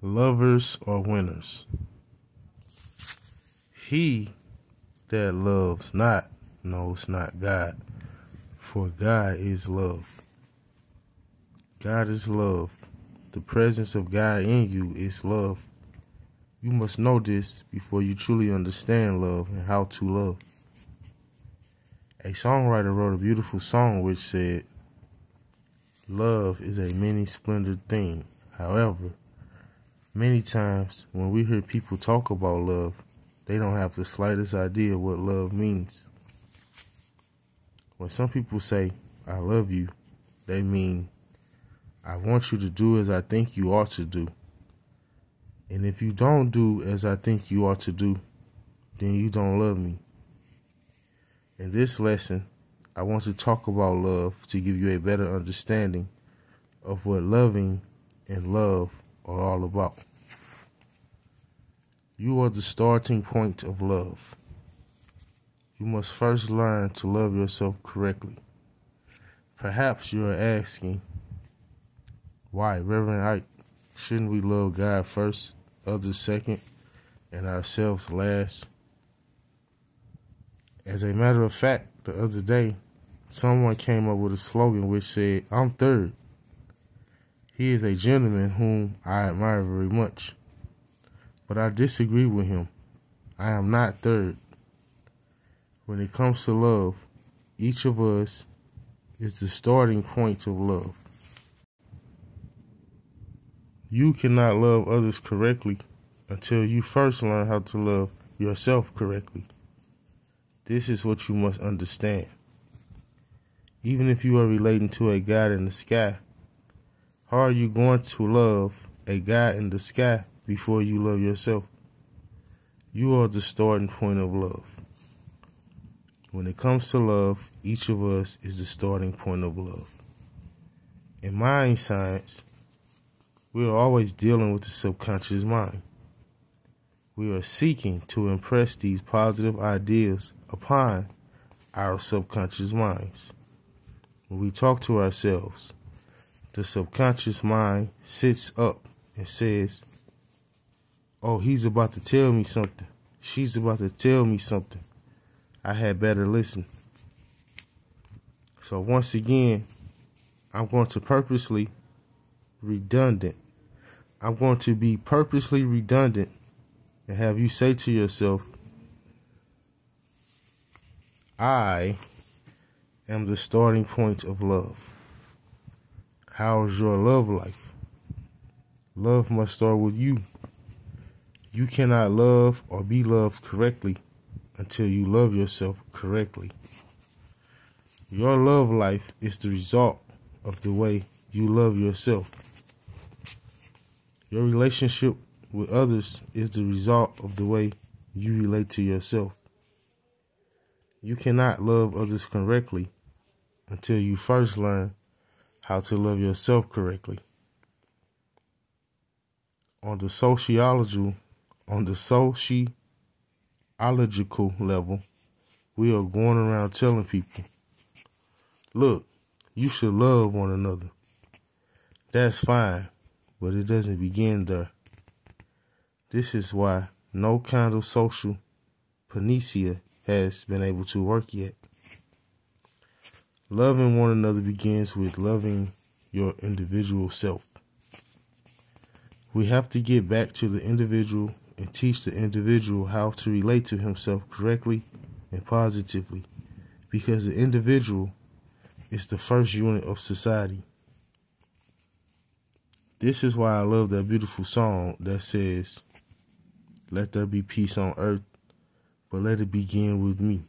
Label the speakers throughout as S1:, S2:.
S1: Lovers are winners. He that loves not knows not God, for God is love. God is love. The presence of God in you is love. You must know this before you truly understand love and how to love. A songwriter wrote a beautiful song which said, "Love is a many-splendored thing. However, many times when we hear people talk about love, they don't have the slightest idea what love means. When some people say, 'I love you,' they mean, 'I want you to do as I think you ought to do. And if you don't do as I think you ought to do, then you don't love me.' In this lesson, I want to talk about love to give you a better understanding of what loving and love are all about. You are the starting point of love. You must first learn to love yourself correctly. Perhaps you are asking, why, Reverend Ike, shouldn't we love God first, others second, and ourselves last? As a matter of fact, the other day, someone came up with a slogan which said, "I'm third." He is a gentleman whom I admire very much, but I disagree with him. I am not third. When it comes to love, each of us is the starting point of love. You cannot love others correctly until you first learn how to love yourself correctly. This is what you must understand. Even if you are relating to a God in the sky, how are you going to love a God in the sky before you love yourself? You are the starting point of love. When it comes to love, each of us is the starting point of love. In mind science, we are always dealing with the subconscious mind. We are seeking to impress these positive ideas upon our subconscious minds. When we talk to ourselves, the subconscious mind sits up and says, "Oh, he's about to tell me something. She's about to tell me something. I had better listen." So once again, I'm going to be purposely redundant and have you say to yourself, I am the starting point of love. How's your love life? Love must start with you. You cannot love or be loved correctly until you love yourself correctly. Your love life is the result of the way you love yourself. Your relationship with others is the result of the way you relate to yourself. You cannot love others correctly until you first learn how to love yourself correctly. On the sociological level, we are going around telling people, look, you should love one another. That's fine, but it doesn't begin there. This is why no kind of social panacea has been able to work yet. Loving one another begins with loving your individual self. We have to get back to the individual and teach the individual how to relate to himself correctly and positively, because the individual is the first unit of society. This is why I love that beautiful song that says, "Let there be peace on earth, but let it begin with me."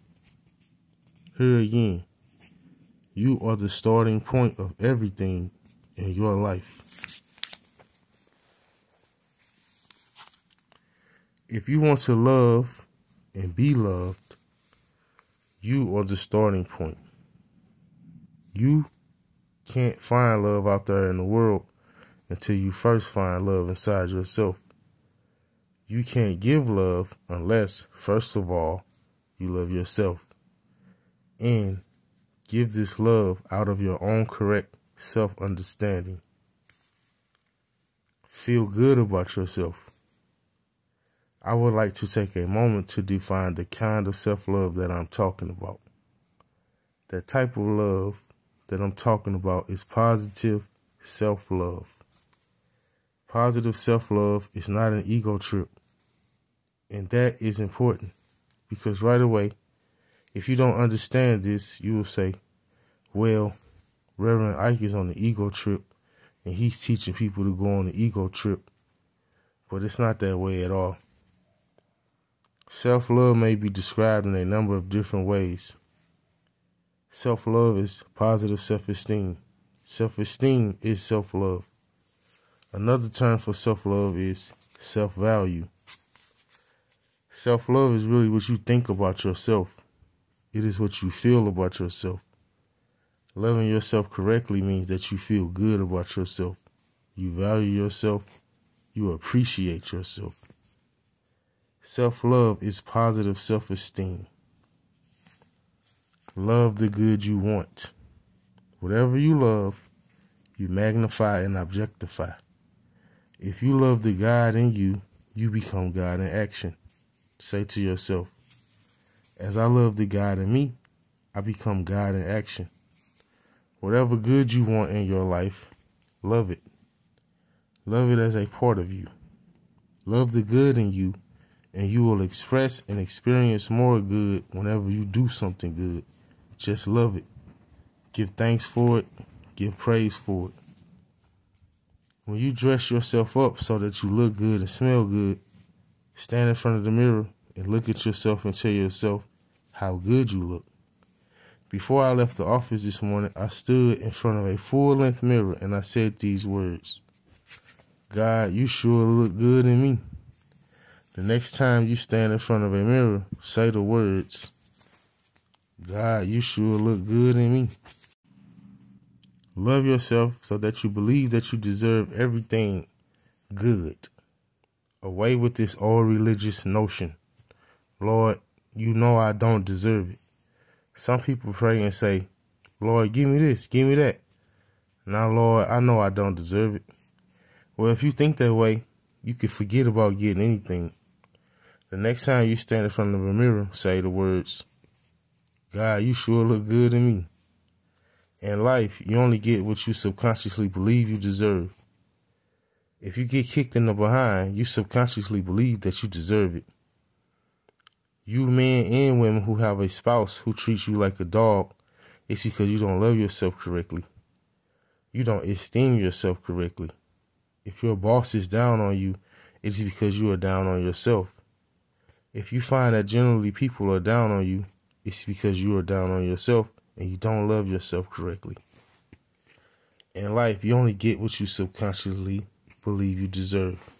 S1: Here again, you are the starting point of everything in your life. If you want to love and be loved, you are the starting point. You can't find love out there in the world until you first find love inside yourself. You can't give love unless, first of all, you love yourself. And give this love out of your own correct self-understanding. feel good about yourself. I would like to take a moment to define the kind of self-love that I'm talking about. That type of love that I'm talking about is positive self-love. Positive self-love is not an ego trip. And that is important because right away, if you don't understand this, you will say, well, Reverend Ike is on the ego trip and he's teaching people to go on the ego trip. But it's not that way at all. Self-love may be described in a number of different ways. Self-love is positive self-esteem. Self-esteem is self-love. Another term for self-love is self-value. Self-love is really what you think about yourself. It is what you feel about yourself. Loving yourself correctly means that you feel good about yourself. You value yourself. You appreciate yourself. Self-love is positive self-esteem. Love the good you want. Whatever you love, you magnify and objectify. If you love the God in you, you become God in action. Say to yourself, as I love the God in me, I become God in action. Whatever good you want in your life, love it. Love it as a part of you. Love the good in you, and you will express and experience more good whenever you do something good. Just love it. Give thanks for it. Give praise for it. When you dress yourself up so that you look good and smell good, stand in front of the mirror and look at yourself and tell yourself how good you look. Before I left the office this morning, I stood in front of a full-length mirror and I said these words, God, you sure look good in me. The next time you stand in front of a mirror, say the words, God, you sure look good in me. Love yourself so that you believe that you deserve everything good. Away with this old religious notion. Lord, you know I don't deserve it. Some people pray and say, Lord, give me this, give me that. Now, Lord, I know I don't deserve it. Well, if you think that way, you can forget about getting anything. The next time you stand in front of a mirror, say the words, God, you sure look good in me. In life, you only get what you subconsciously believe you deserve. If you get kicked in the behind, you subconsciously believe that you deserve it. You men and women who have a spouse who treats you like a dog, it's because you don't love yourself correctly. You don't esteem yourself correctly. If your boss is down on you, it's because you are down on yourself. If you find that generally people are down on you, it's because you are down on yourself and you don't love yourself correctly. In life, you only get what you subconsciously believe you deserve.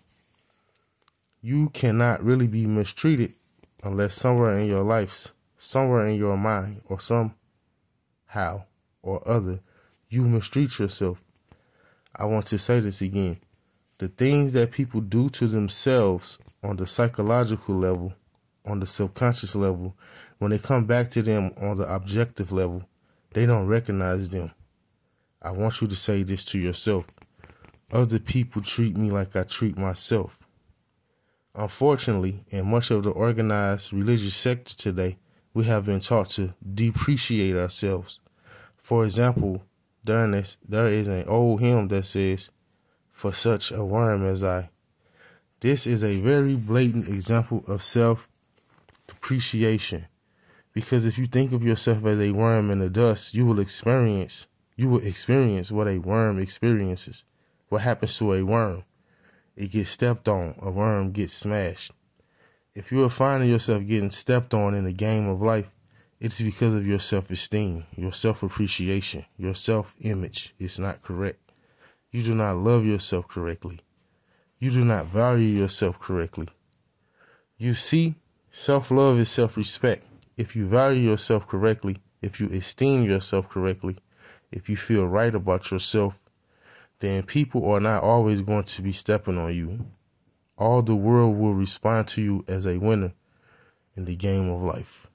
S1: You cannot really be mistreated unless somewhere in your life, somewhere in your mind, or somehow or other, you mistreat yourself. I want to say this again. The things that people do to themselves on the psychological level, on the subconscious level, when they come back to them on the objective level, they don't recognize them. I want you to say this to yourself. Other people treat me like I treat myself. Unfortunately, in much of the organized religious sector today, we have been taught to depreciate ourselves. For example, there is an old hymn that says, for such a worm as I. This is a very blatant example of self-depreciation. Because if you think of yourself as a worm in the dust, you will experience what a worm experiences. What happens to a worm? It gets stepped on. A worm gets smashed. If you are finding yourself getting stepped on in the game of life, it's because of your self-esteem, your self-appreciation, your self-image is not correct. You do not love yourself correctly. You do not value yourself correctly. You see, self-love is self-respect. If you value yourself correctly, if you esteem yourself correctly, if you feel right about yourself, then people are not always going to be stepping on you. All the world will respond to you as a winner in the game of life.